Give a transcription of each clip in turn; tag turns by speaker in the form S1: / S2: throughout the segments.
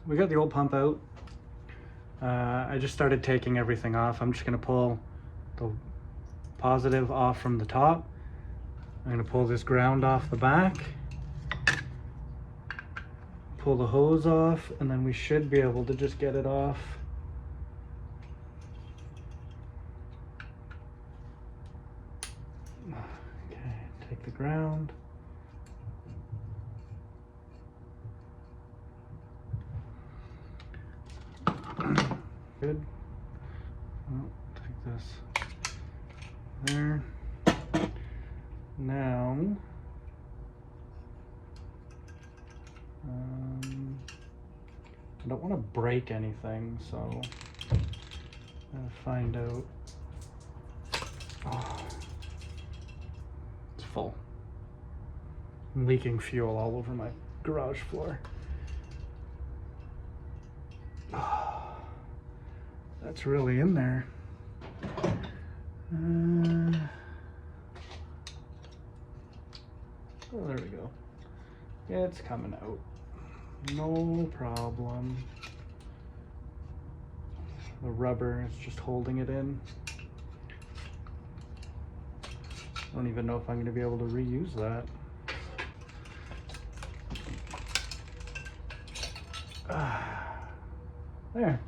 S1: we got the old pump out. I just started taking everything off. I'm just gonna pull the positive off from the top. I'm gonna pull this ground off the back, pull the hose off, and then we should be able to just get it off. Okay, take the ground. Good. Oh, take this there. Now, I don't want to break anything, so I'm gonna find out. Oh, it's full. I'm leaking fuel all over my garage floor. Oh, that's really in there. Oh, there we go. It's coming out. No problem. The rubber is just holding it in. I don't even know if I'm going to be able to reuse that. There.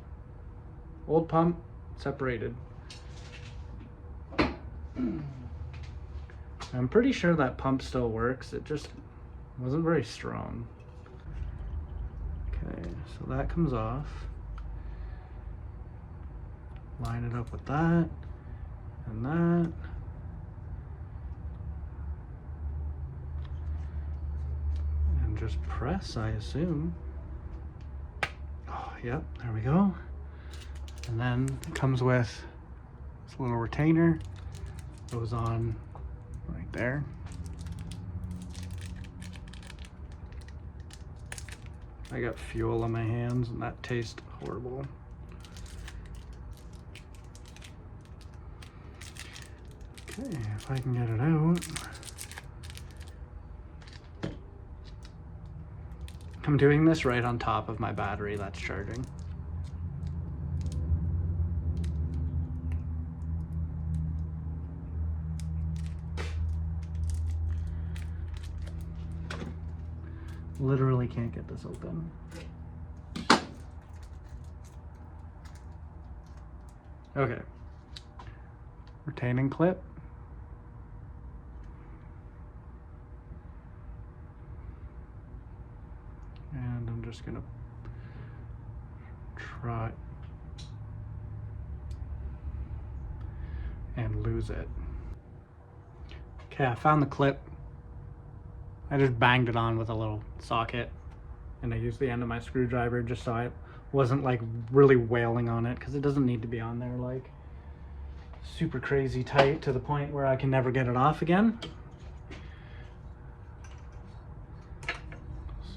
S1: Old pump separated. I'm pretty sure that pump still works. It just wasn't very strong. Okay, so that comes off. Line it up with that and that. And just press, I assume. Oh, yep, there we go. And then it comes with this little retainer. Goes on right there. I got fuel on my hands and that tastes horrible. Okay, if I can get it out. I'm doing this right on top of my battery that's charging. Literally can't get this open. Okay. Retaining clip. And I'm just gonna try and lose it. Okay, I found the clip. I just banged it on with a little socket and I used the end of my screwdriver just so I wasn't like really wailing on it, because it doesn't need to be on there like super crazy tight to the point where I can never get it off again.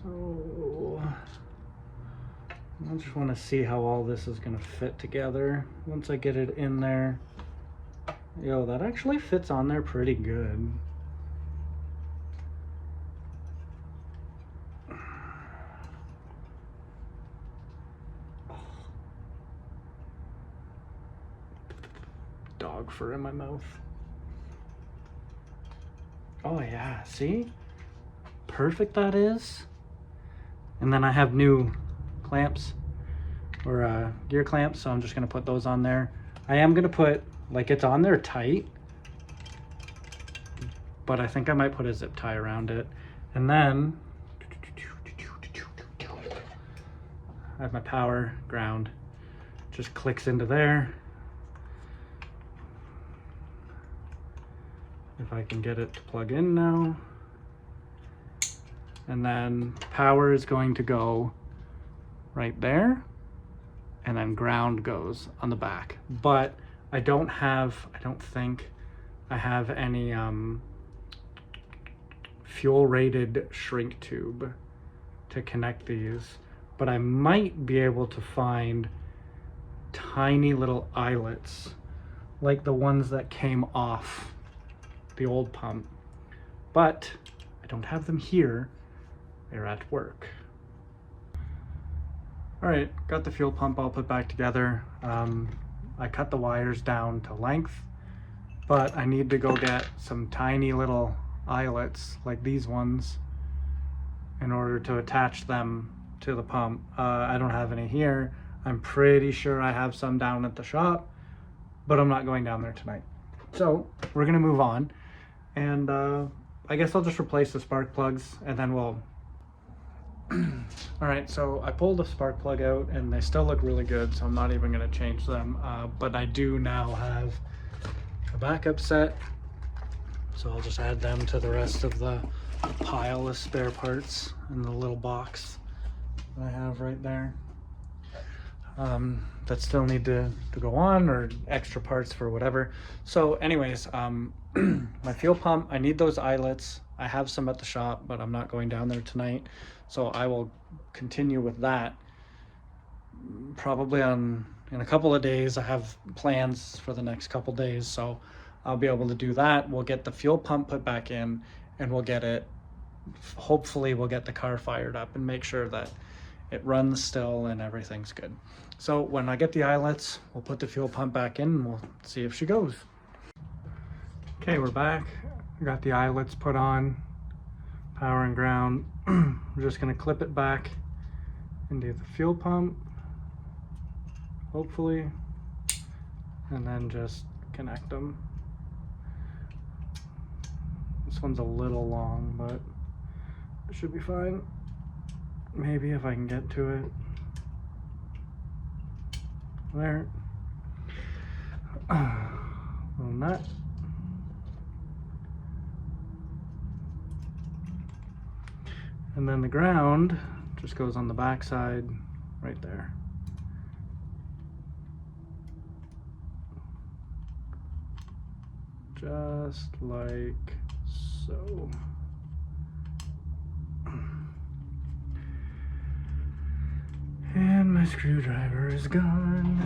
S1: So I just want to see how all this is going to fit together once I get it in there. Yo, that actually fits on there pretty good. Dog fur in my mouth. Oh yeah, see? Perfect that is. And then I have new clamps or gear clamps, so I'm just gonna put those on there. I am gonna put, like, it's on there tight, but I think I might put a zip tie around it. And then I have my power ground, just clicks into there. If I can get it to plug in now. And then power is going to go right there, and then ground goes on the back. But I don't think I have any fuel rated shrink tube to connect these, but I might be able to find tiny little eyelets like the ones that came off the old pump, but I don't have them here. They're at work. All right, got the fuel pump all put back together. I cut the wires down to length, but I need to go get some tiny little eyelets like these ones in order to attach them to the pump. I don't have any here. I'm pretty sure I have some down at the shop, but I'm not going down there tonight. So we're gonna move on, and I guess I'll just replace the spark plugs and then we'll all right, so I pulled the spark plug out and they still look really good, so I'm not even going to change them, but I do now have a backup set, so I'll just add them to the rest of the pile of spare parts in the little box that I have right there, that still need to go on, or extra parts for whatever. So anyways, my fuel pump, I need those eyelets. I have some at the shop, but I'm not going down there tonight. So I will continue with that probably in a couple of days. I have plans for the next couple days, so I'll be able to do that. We'll get the fuel pump put back in, and we'll get it, hopefully we'll get the car fired up and make sure that it runs still and everything's good. So when I get the eyelets, we'll put the fuel pump back in and we'll see if she goes. Okay, we're back. I got the eyelets put on, power and ground. We're just gonna clip it back into the fuel pump, hopefully, and then just connect them. This one's a little long, but it should be fine. Maybe if I can get to it. There. Little nut. And then the ground just goes on the back side right there. Just like so. And my screwdriver is gone.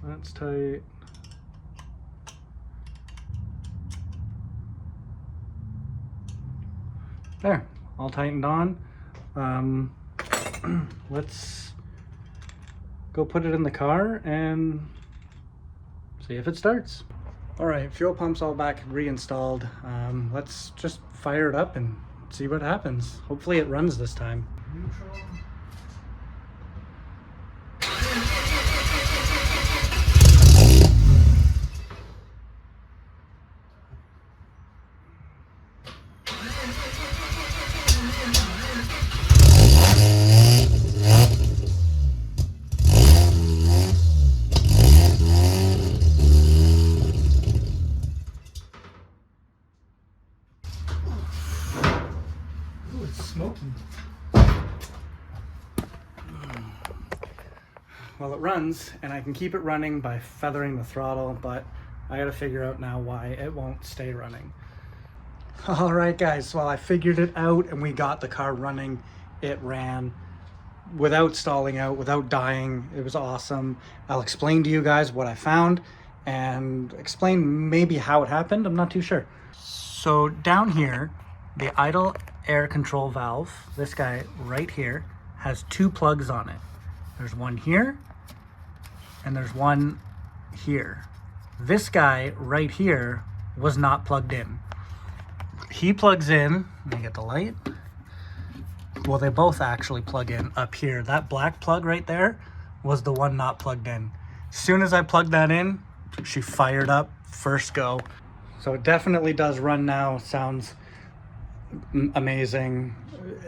S1: That's tight. There, all tightened on. Let's go put it in the car and see if it starts. All right, fuel pump's all back reinstalled. Let's just fire it up and see what happens. Hopefully it runs this time. Neutral. Smoking. Well, it runs, and I can keep it running by feathering the throttle, but I gotta figure out now why it won't stay running. All right, guys, well, I figured it out, and we got the car running. It ran without stalling out, without dying. It was awesome. I'll explain to you guys what I found and explain maybe how it happened. I'm not too sure. So down here, the idle air control valve, this guy right here, has two plugs on it. There's one here and there's one here. This guy right here was not plugged in. He plugs in, let me get the light. Well, they both actually plug in up here. That black plug right there was the one not plugged in. As soon as I plugged that in, she fired up first go. So it definitely does run now. Sounds amazing.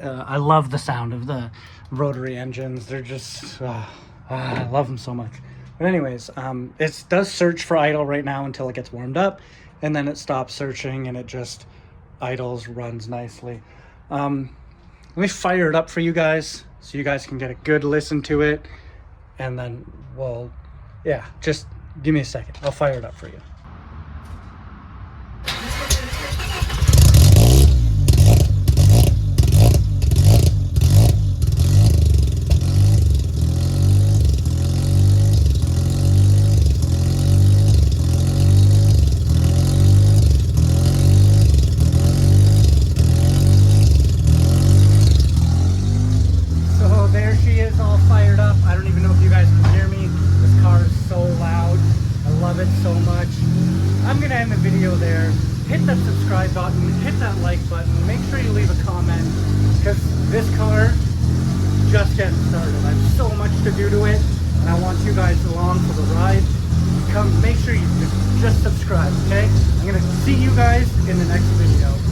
S1: I love the sound of the rotary engines. They're just I love them so much. But anyways, it does search for idle right now until it gets warmed up, and then it stops searching and it just idles, runs nicely. Let me fire it up for you guys so you guys can get a good listen to it, and then yeah, just give me a second. I'll fire it up for you. I'm gonna end the video there. Hit that subscribe button, hit that like button, make sure you leave a comment, because this car just getting started. I have so much to do to it, and I want you guys along for the ride. Come, make sure you just subscribe, okay? I'm gonna see you guys in the next video.